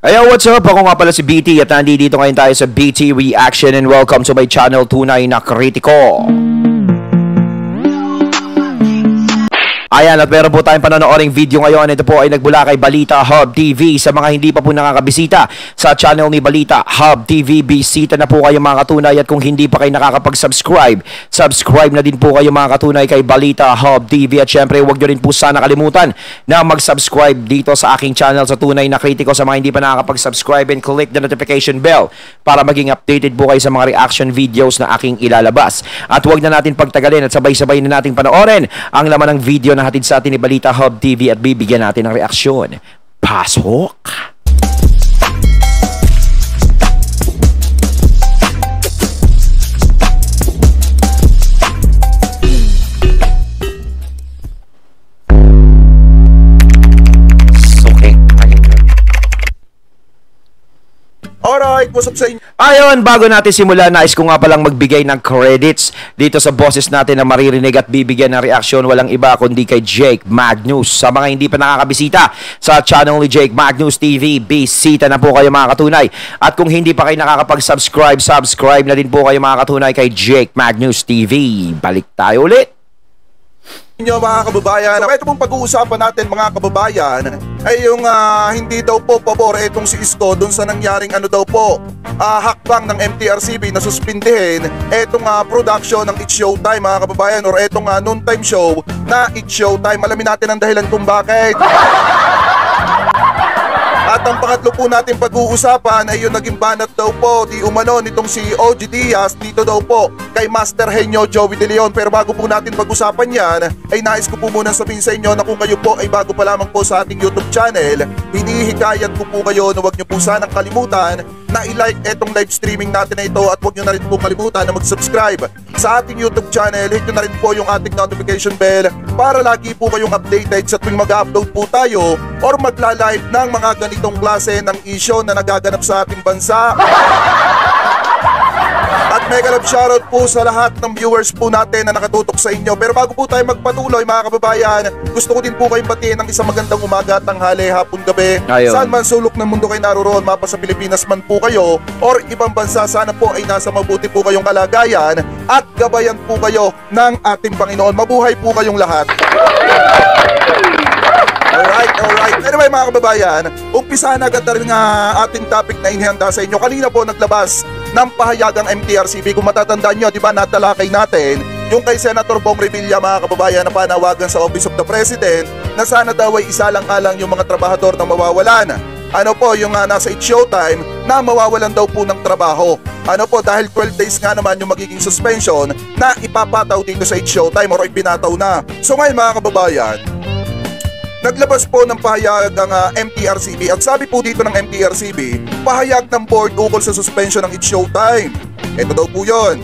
Ayo, what's up? Ako nga pala si BT at nandito ngayon tayo sa BT Reaction and welcome to my channel, Tunay na Kritiko. Ayan, at meron po tayong panonooring video ngayon. Ito po ay nagbula kay Balita Hub TV. Sa mga hindi pa po nakakabisita sa channel ni Balita Hub TV, bisita na po kayo mga katunay. At kung hindi pa kayo nakakapag-subscribe, subscribe na din po kayo mga katunay kay Balita Hub TV. At syempre, huwag nyo rin po sana kalimutan na mag-subscribe dito sa aking channel sa Tunay na Kritiko. Sa mga hindi pa nakakapag-subscribe, and click the notification bell para maging updated po kayo sa mga reaction videos na aking ilalabas. At huwag na natin pagtagalin at sabay-sabay na natin panoorin ang laman ng video na hatid sa atin ni Balita Hub TV at bibigyan natin ng reaksyon. Pasok! Alright, what's up sa inyo? Ayon, bago natin simulan, nais ko nga palang magbigay ng credits dito sa boses natin na maririnig at bibigyan ng reaksyon. Walang iba kundi kay Jake Magnus. Sa mga hindi pa nakakabisita sa channel ni Jake Magnus TV, bisita na po kayo mga katunay. At kung hindi pa kayo nakakapag-subscribe, subscribe na din po kayo mga katunay kay Jake Magnus TV. Balik tayo ulit. Inyo mga kababayan, ito pong pag-uusapan natin mga kababayan ay yung hindi daw po pabor itong si Isko dun sa nangyaring hakbang ng MTRCB na suspindihin itong production ng It's Showtime mga kababayan, or itong noontime show na It's Showtime. Alamin natin ang dahilan kung bakit. At ang pangatlo po natin pag-uusapan ay yung naging banat daw po di umano nitong si OG Diaz dito daw po kay Master Henyo Joey De Leon. Pero bago po natin pag-usapan yan, ay nais ko po muna sabihin sa inyo na kung kayo po ay bago pa lamang po sa ating YouTube channel, hinihikayat ko po kayo na huwag nyo po sanang kalimutan na i-like etong live streaming natin na ito at huwag nyo na rin po kalimutan na mag-subscribe sa ating YouTube channel. Hit nyo na rin po yung ating notification bell para lagi po kayong updated sa tuwing mag-upload po tayo or magla-live ng mga ganitong klase ng issue na nagaganap sa ating bansa. At mega love shoutout po sa lahat ng viewers po natin na nakatutok sa inyo. Pero bago po tayo magpatuloy mga kababayan, gusto ko din po kayong batiin ng isang magandang umaga, tanghali, hapon, gabi. Ayun. Saan man sulok ng mundo kayo naroon, mapa sa Pilipinas man po kayo or ibang bansa, sana po ay nasa mabuti po kayong kalagayan at gabayan po kayo ng ating Panginoon. Mabuhay po kayong lahat. Alright. Anyway mga kababayan, umpisahan agad na rin ating topic na inihanda sa inyo. Kanina po naglabas ng pahayagang MTRCB. Kung matatandaan nyo, di ba natalakay natin yung kay Senator Bong Revilla mga kababayan na panawagan sa Office of the President na sana daw ay isalang-alang yung mga trabahador na mawawalan. Ano po yung nasa It's Showtime na mawawalan daw po ng trabaho. Ano po, dahil 12 days nga naman yung magiging suspension na ipapataw dito sa It's Showtime or ipinataw na. So ngayon mga kababayan, naglabas po ng pahayag ang MTRCB at sabi po dito ng MTRCB, pahayag ng board ukol sa suspension ng It's Showtime. Ito daw po yun.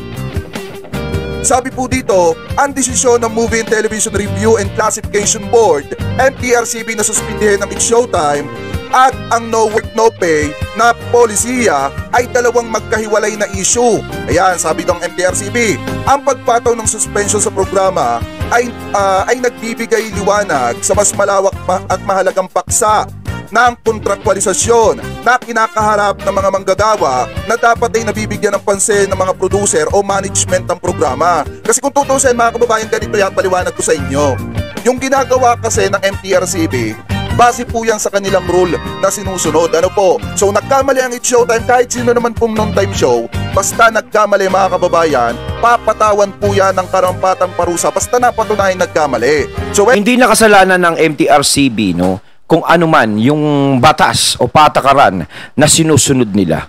Sabi po dito, ang desisyon ng Movie and Television Review and Classification Board, MTRCB, na suspindihin ng It's Showtime at ang no work no pay na polisiya ay dalawang magkahiwalay na issue. Ayan, sabi ng MTRCB, ang pagpataw ng suspension sa programa ay nagbibigay liwanag sa mas malawak at mahalagang paksa ng kontraktualisasyon na kinakaharap ng mga manggagawa na dapat ay nabibigyan ng pansin ng mga producer o management ng programa. Kasi kung tutusin mga kababayan, ganito yan, paliwanag ko sa inyo. Yung ginagawa kasi ng MTRCB, base po yan sa kanilang rule na sinusunod. Ano po? So nagkamali ang It's Showtime, kahit sino naman pong noontime show, basta nagkamali mga kababayan, papatawan po yan ng karampatang parusa basta napatunayan nagkamali. So Hindi na kasalanan ng MTRCB, no, kung ano man yung batas o patakaran na sinusunod nila.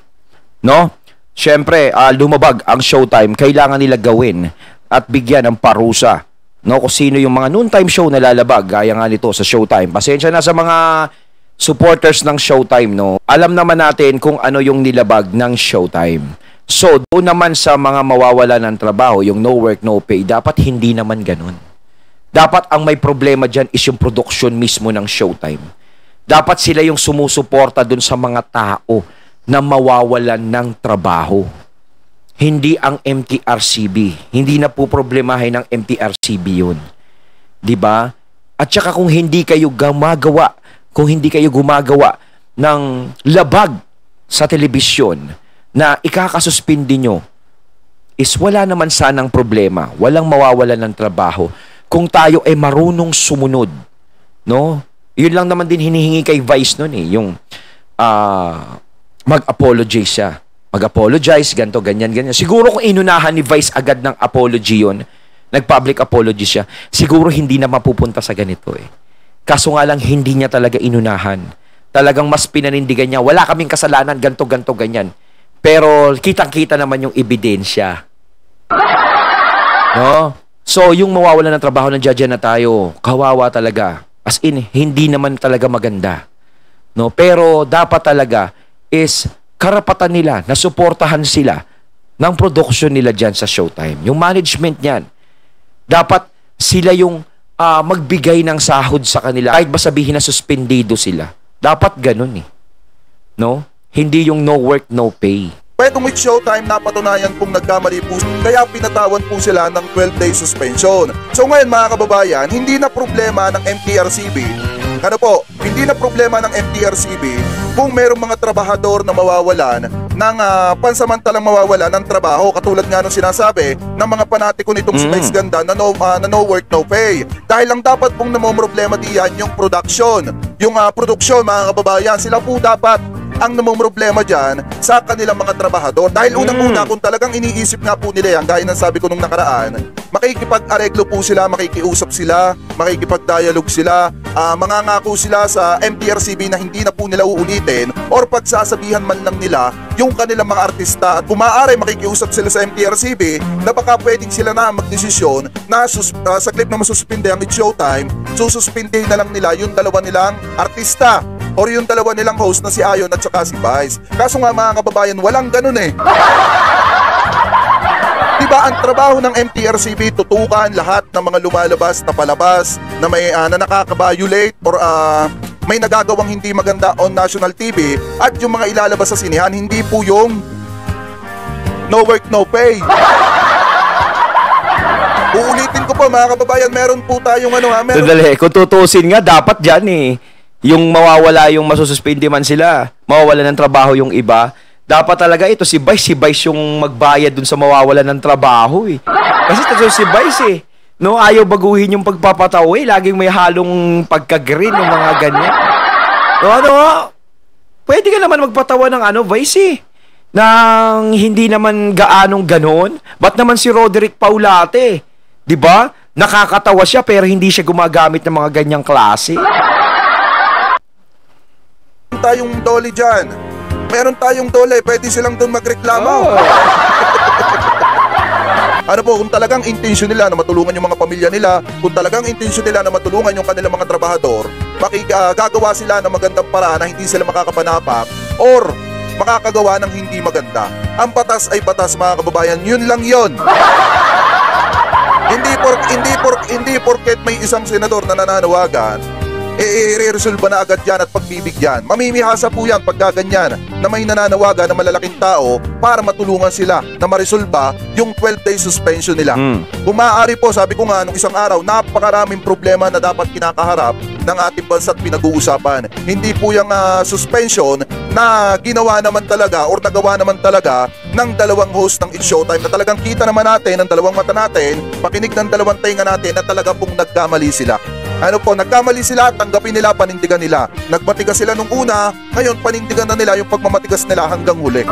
No? Siyempre, lumabag ang Showtime, kailangan nila gawin at bigyan ng parusa. No, kung sino yung mga noontime show na lalabag, gaya nga nito sa Showtime. Pasensya na sa mga supporters ng Showtime, no. Alam naman natin kung ano yung nilabag ng Showtime. So, doon naman sa mga mawawala ng trabaho, yung no work, no pay, dapat hindi naman ganun. Dapat ang may problema dyan is yung production mismo ng Showtime. Dapat sila yung sumusuporta dun sa mga tao na mawawalan ng trabaho. Hindi ang MTRCB. Hindi na po problemahin ng MTRCB yun. 'Di ba? At saka kung hindi kayo gumagawa ng labag sa telebisyon na ikakasuspindi nyo is wala naman sanang problema. Walang mawawalan ng trabaho kung tayo ay marunong sumunod. No? Yun lang naman din hinihingi kay Vice nun eh. Yung mag-apologize siya. Mag-apologize, ganto, ganyan, ganyan. Siguro kung inunahan ni Vice agad ng apology yun, nag-public apology siya, siguro hindi na mapupunta sa ganito eh. Kaso nga lang, hindi niya talaga inunahan. Talagang mas pinanindigan niya, wala kaming kasalanan, ganto, ganto, ganyan. Pero kitang-kita naman yung ebidensya. No? So, yung mawawalan ng trabaho ng judge na tayo, kawawa talaga. As in, hindi naman talaga maganda. No? Pero dapat talaga is karapatan nila na suportahan sila ng production nila dyan sa Showtime. Yung management niyan, dapat sila yung magbigay ng sahod sa kanila. Kahit ba sabihin na suspendido sila. Dapat ganun eh. No? Hindi yung no work, no pay. Pwedeng with Showtime napatunayan kung nagkamali po, kaya pinatawan po sila ng 12-day suspension. So ngayon mga kababayan, hindi na problema ng MTRCB, hindi na problema ng MTRCB kung mayroong mga trabahador na mawawalan ng pansamantalang mawawalan ng trabaho, katulad nga nung sinasabi ng mga panatiko nitong si Vice Ganda na no work, no pay. Dahil lang dapat pong namomroblema diyan yung production. Yung produksyon mga kababayan, sila po dapat ang namomroblema dyan sa kanilang mga trabahador. Dahil unang-una, kung talagang iniisip nga po nila yan, gaya ng sabi ko nung nakaraan, makikipag-areglo po sila, makikiusap sila, makikipag-dialogue sila, mangangako sila sa MTRCB na hindi na po nila uulitin or pagsasabihan man lang nila yung kanilang mga artista. At kung maaari, makikiusap sila sa MTRCB na baka pwedeng sila na magdesisyon na sa clip na masuspinde ang It's Showtime, sususpindehin na lang nila yung dalawa nilang artista or yung dalawa nilang host na si Ayon at saka si Vice. Kaso nga mga kababayan, walang ganun eh. Diba ang trabaho ng MTRCB, tutukan lahat ng mga lumalabas na palabas na may na nakaka-violate or may nagagawang hindi maganda on national TV at yung mga ilalabas sa sinihan, hindi po yung no work, no pay. Uulitin ko po mga kababayan, meron po tayong meron. Sandali, kung tutusin nga, dapat dyan eh. Yung mawawala yung masususpindi man sila, mawawala ng trabaho yung iba, dapat talaga ito si Vice yung magbayad dun sa mawawala ng trabaho eh. Kasi ito si Vice eh. No, ayaw baguhin yung pagpapatawa eh. Laging may halong pagka-green yung mga ganyan. No, pwede ka naman magpatawa ng Vice eh. Nang hindi naman gaanong ganon. Ba't naman si Roderick Paulate? Diba? Nakakatawa siya pero hindi siya gumagamit ng mga ganyang klase. Tayong dole dyan. Meron tayong dole, pwede silang doon magreklamo. Kung talagang intensyon nila na matulungan yung mga pamilya nila, kung talagang intensyon nila na matulungan yung kanilang mga trabahador, gagawa sila ng magandang paraan na hindi sila makakapanapak or makakagawa ng hindi maganda. Ang batas ay batas mga kababayan, yun lang yun. Hindi porket may isang senador na nananawagan, i-resolve na agad yan at pagbibigyan. Mamimihasa po yan pag gaganyan na may nananawagan na malalaking tao para matulungan sila na maresolba yung 12-day suspension nila. Kung maaari po, sabi ko nga nung isang araw, napakaraming problema na dapat kinakaharap ng ating bansa at pinag-uusapan. Hindi po yung suspension na ginawa naman talaga or nagawa naman talaga ng dalawang host ng It's Showtime na talagang kita naman natin ng dalawang mata natin, pakinig ng dalawang tainga natin na talaga pong nagkamali sila. Nagkamali sila, tanggapin nila, panindigan nila. Nagmatigas sila nung una, ngayon panindigan na nila yung pagmamatigas nila hanggang huli.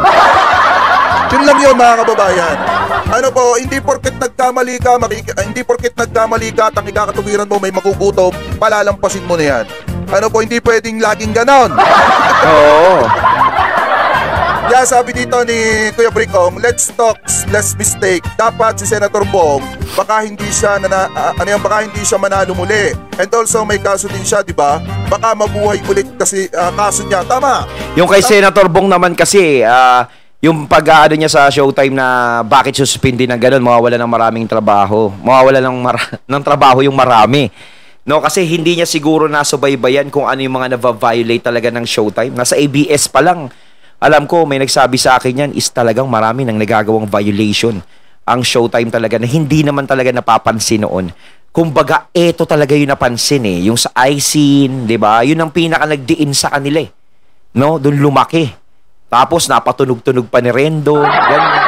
Yun lang yun mga kababayan. Hindi porket nagkamali ka, at ang ikakatuwiran mo may magugutom, palalampasin mo na yan. Hindi pwedeng laging ganon. Oo. Yeah, sabi dito ni Kuya Bricong, let's talk less mistake. Dapat si Senator Bong, baka hindi siya manalo muli. And also may kaso din siya, di ba? Baka mabuhay ulit kasi kaso niya. Tama. Yung kay Senator Bong naman kasi, yung pag-aano niya sa Showtime na bakit suspindi ng ganun, mawawala ng maraming trabaho. Mawawala ng trabaho yung marami. No, kasi hindi niya siguro nasubaybayan kung ano yung mga nava-violate talaga ng Showtime. Nasa ABS pa lang. Alam ko, may nagsabi sa akin yan is talagang marami nang nagagawang violation ang Showtime talaga na hindi naman talaga napapansin noon. Kumbaga, eto talaga yung napansin eh. Yung sa iScene, di ba? Yun ang pinaka nagdiin sa kanila eh. No, doon lumaki. Tapos napatunog-tunog pa ni Rendo. Ganyan.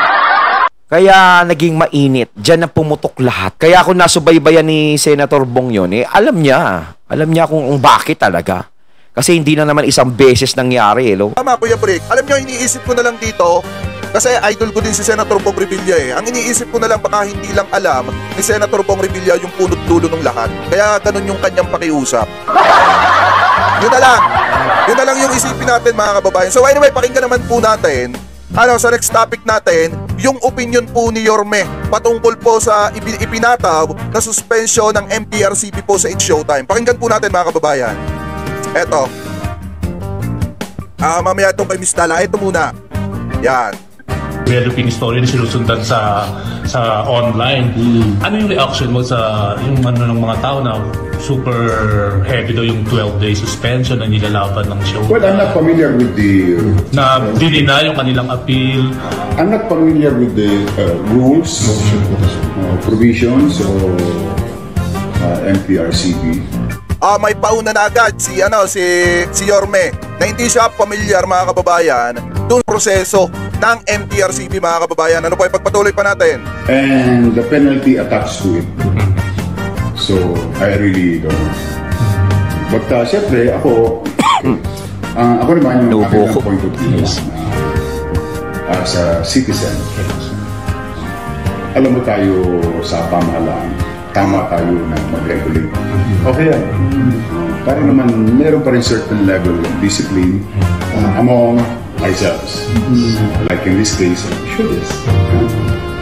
Kaya naging mainit. Diyan na pumutok lahat. Kaya kung nasubaybayan ni Senator Bong yun, alam niya. Alam niya kung bakit talaga. Kasi hindi na naman isang beses nangyari. Tama, Kuya Brick. Alam niyo, iniisip ko na lang dito, kasi idol ko din si Senator Bong Revilla Ang iniisip ko na lang, baka hindi lang alam ni Senator Bong Revilla yung punot dulo ng lahat. Kaya ganun yung kanyang pakiusap. Yun na lang. Yun na lang yung isipin natin, mga kababayan. So anyway, pakinggan naman po natin sa next topic natin, yung opinion po ni Yorme patungkol po sa ipinataw na suspension ng MTRCB po sa It's Showtime. Pakinggan po natin, mga kababayan. Eto. Mamaya itong kay Miss Dala. Ito muna. Yan. Developing story na sinusundan sa online. Ano yung reaction mo sa yung ng mga tao na super heavy daw yung 12-day suspension na nilalaban ng show? Well, I'm not familiar with the... na dinina yung kanilang appeal. I'm not familiar with the rules, provisions of MPRCB. May pauna na agad si Yorme na hindi siya familiar, mga kababayan, doon proseso ng MTRCB, mga kababayan. Ano po, ipagpatuloy pa natin. And the penalty attached to it. So, I really don't know. But syempre, ako naman yung aking point of view as a citizen. Alam mo tayo sa pamahalaan, tama tayo na mag-regulate. Okay yan. Para naman meron pa rin certain level of discipline among ourselves. Like in this case, should is.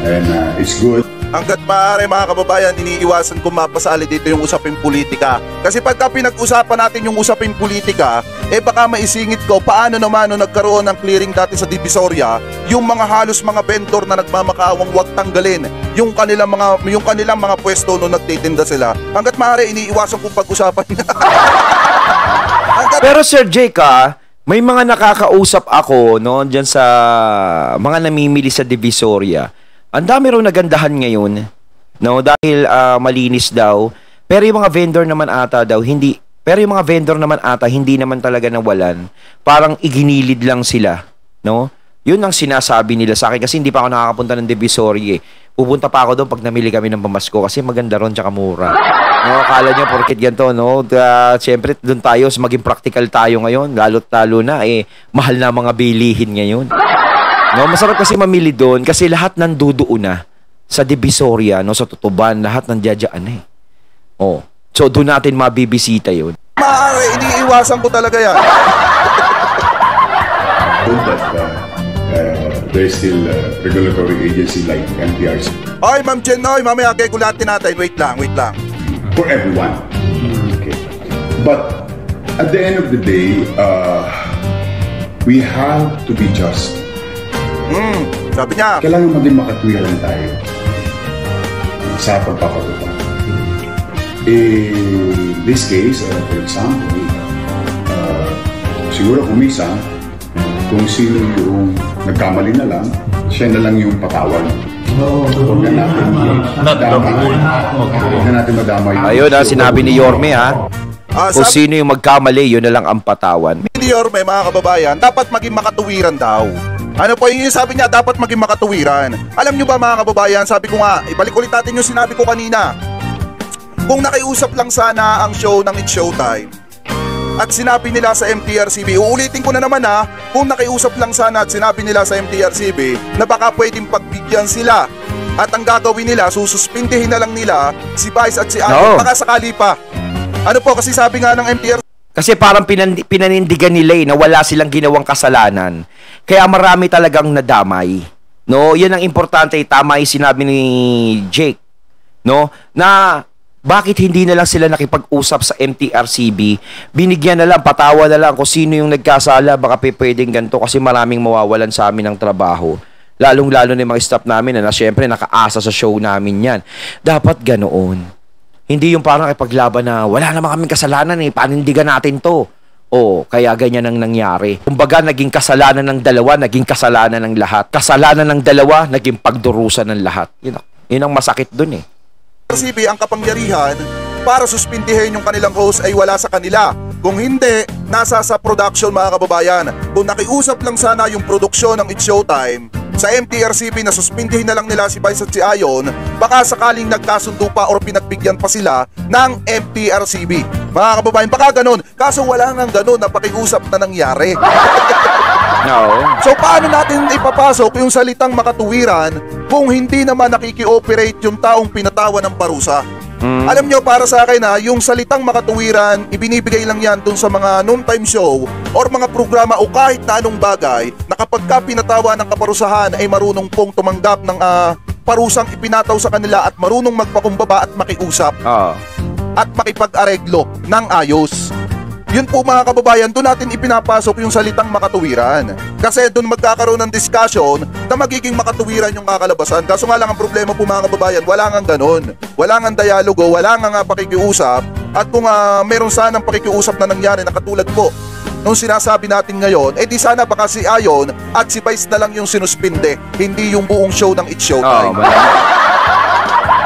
And it's good. Hanggat maaari, mga kababayan, iniiwasan kung mapasali dito yung usaping politika. Kasi pagka pinag-usapan natin yung usaping politika, baka maisingit ko paano naman nung nagkaroon ng clearing dati sa Divisoria, yung mga halos mga vendor na nagmamakawang wag tanggalin yung kanilang mga pwesto nung nagtitinda sila. Hanggat maaari, iniiwasan kong pag-usapan. Pero Sir Jake, may mga nakakausap ako diyan sa mga namimili sa Divisoria. Ang dami raw nagandahan ngayon, dahil malinis daw. Pero yung mga vendor naman ata hindi naman talaga nawalan. Parang iginilid lang sila, Yun ang sinasabi nila sa akin kasi hindi pa ako nakakapunta ng Divisoria. Pupunta pa ako doon pag namili kami ng pamasko kasi maganda ron tsaka mura. Akala nyo porket ganito, siyempre doon tayo, maging practical tayo ngayon, lalo na mahal na mga bilihin ngayon. Masarap kasi mamili doon kasi lahat nandudoon na sa Divisoria, sa Tutuban, lahat nandiyadyaan So doon natin mabibisita yun. Maaari, iniiwasan ko talaga yan. There's still a regulatory agency like MPRC. Ay, Ma'am Jen, mamaya kegulatin natin. Wait lang. For everyone. Okay. But at the end of the day, we have to be just. Sabi niya. Kailangan maging makatwiran tayo sa pagpapatupad. In this case, for example, siguro kumisa, kung sino yung nagkamali na lang, siya na lang yung patawan. Huwag na natin madamay. Ayun sinabi ni Yorme kung sino yung magkamali, yun na lang ang patawan. Ni Yorme, mga kababayan, dapat maging makatuwiran daw. Ano po yung sabi niya, dapat maging makatuwiran. Alam nyo ba, mga kababayan, sabi ko nga, ibalik ulit natin yung sinabi ko kanina. Kung nakiusap lang sana ang show ng It's Showtime at sinabi nila sa MTRCB, uulitin ko na naman kung nakiusap lang sana at sinabi nila sa MTRCB na baka pwedeng pagbigyan sila at ang gagawin nila, sususpindihin na lang nila si Vice at si Ate, baka sakali pa. Ano po, kasi sabi nga ng MTRCB, kasi parang pinanindigan nila na wala silang ginawang kasalanan. Kaya marami talagang nadamay. Yan ang importante, tama yung sinabi ni Jake. Na bakit hindi na lang sila nakipag-usap sa MTRCB? Binigyan na lang, patawa na lang kung sino yung nagkasala, baka pwedeng ganito kasi maraming mawawalan sa amin ng trabaho. Lalong-lalo na yung mga staff namin na syempre nakaasa sa show namin yan. Dapat ganoon. Hindi yung parang ipaglaban na wala naman kaming kasalanan panindigan natin to. Kaya ganyan ang nangyari. Kumbaga, naging kasalanan ng dalawa, naging kasalanan ng lahat. Kasalanan ng dalawa, naging pagdurusan ng lahat. Yun ang masakit dun RCB ang kapangyarihan para suspindihin yung kanilang host ay wala sa kanila. Kung hindi, nasa sa production mga kababayan. Kung nakiusap lang sana yung produksyon ng It's Showtime sa MTRCB na suspindihin na lang nila si Vice at si Ayon, baka sakaling nagkasundo pa or pinagbigyan pa sila ng MTRCB. Mga kababayan, baka ganun. Kaso wala nang ganun na pakiusap na nangyari. No. So paano natin ipapasok yung salitang makatuwiran kung hindi naman nakiki-operate yung taong pinatawan ng parusa? Alam nyo, para sa akin yung salitang makatuwiran, ibinibigay lang yan dun sa mga noontime show or mga programa o kahit na anong bagay na kapag ka pinatawa ng kaparusahan ay marunong pong tumanggap ng parusang ipinataw sa kanila at marunong magpakumbaba at makiusap at makipag-areglo ng ayos. Yun po mga kababayan, doon natin ipinapasok yung salitang makatuwiran. Kasi doon magkakaroon ng discussion na magiging makatuwiran yung kakalabasan. Kaso nga lang ang problema po mga kababayan, wala nga ganun. Wala nga dialogo, wala nga pakikiusap. At kung meron sanang pakikiusap na nangyari na katulad po nung sinasabi natin ngayon, di sana baka si Ayon at si Vice na lang yung sinuspinde, hindi yung buong show ng It's Showtime.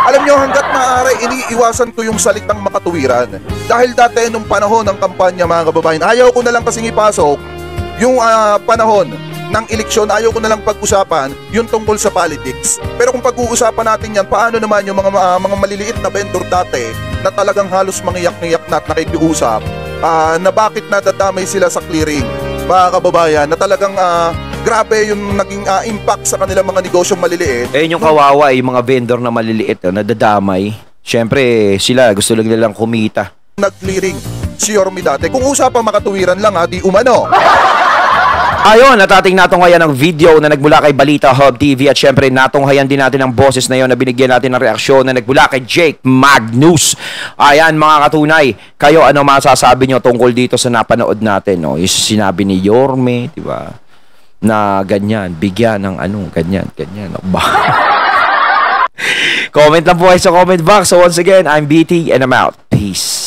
Alam nyo, hanggat maaari, iniiwasan ko yung salitang makatuwiran. Dahil dati nung panahon ng kampanya mga kababayan, ayaw ko na lang kasing ipasok yung panahon ng eleksyon, ayaw ko na lang pag-usapan yung tungkol sa politics. Pero kung pag-uusapan natin yan, paano naman yung mga maliliit na vendor dati na talagang halos mangiyak-ngiyak na at nakikiusap na bakit nadadamay sila sa clearing, mga kababayan, na talagang grabe yung naging impact sa kanilang mga negosyong maliliit. Yung kawawa, yung mga vendor na maliliit, nadadamay. Siyempre, sila gusto lang nilang kumita. Nag-clearing si Yorme dati. Kung usapang makatuwiran lang, di umano. Ayon, natating natunghayan ng video na nagmula kay Balita Hub TV at syempre natunghayan din natin ang boses na yon na binigyan natin ng reaksyon na nagmula kay Jake Magnus. Ayan mga katunay, kayo ano masasabi nyo tungkol dito sa napanood natin? No? Yung sinabi ni Yorme, di ba? Na ganyan, bigyan ng ganyan. Comment lang po kayo sa comment box. So once again, I'm BT and I'm out. Peace.